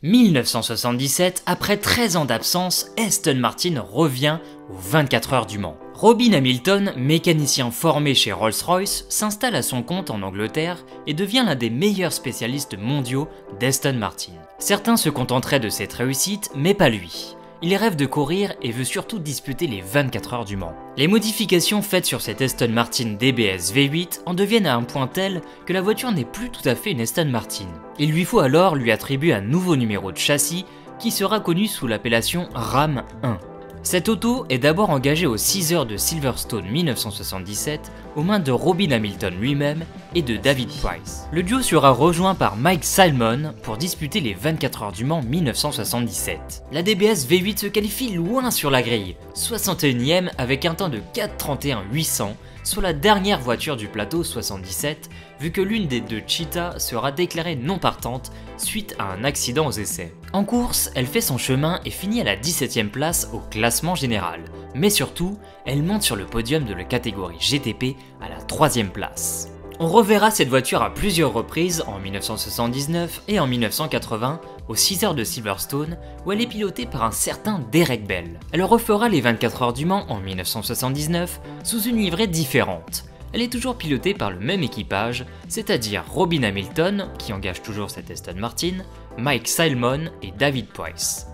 1977, après 13 ans d'absence, Aston Martin revient aux 24 heures du Mans. Robin Hamilton, mécanicien formé chez Rolls-Royce, s'installe à son compte en Angleterre et devient l'un des meilleurs spécialistes mondiaux d'Aston Martin. Certains se contenteraient de cette réussite, mais pas lui. Il rêve de courir et veut surtout disputer les 24 heures du Mans. Les modifications faites sur cette Aston Martin DBS V8 en deviennent à un point tel que la voiture n'est plus tout à fait une Aston Martin. Il lui faut alors lui attribuer un nouveau numéro de châssis qui sera connu sous l'appellation Ram 1. Cette auto est d'abord engagée aux 6 heures de Silverstone 1977 aux mains de Robin Hamilton lui-même et de David Price. Le duo sera rejoint par Mike Salmon pour disputer les 24 heures du Mans 1977. La DBS V8 se qualifie loin sur la grille, 61e avec un temps de 4:31.800, soit la dernière voiture du plateau 77, vu que l'une des deux Cheetah sera déclarée non partante suite à un accident aux essais. En course, elle fait son chemin et finit à la 17e place au classement général, mais surtout, elle monte sur le podium de la catégorie GTP à la 3e place. On reverra cette voiture à plusieurs reprises en 1979 et en 1980 aux 6 heures de Silverstone où elle est pilotée par un certain Derek Bell. Elle refera les 24 heures du Mans en 1979 sous une livrée différente. Elle est toujours pilotée par le même équipage, c'est-à-dire Robin Hamilton, qui engage toujours cette Aston Martin, Mike Salmon et David Price.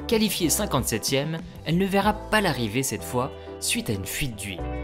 Qualifiée 57e, elle ne verra pas l'arrivée cette fois suite à une fuite d'huile.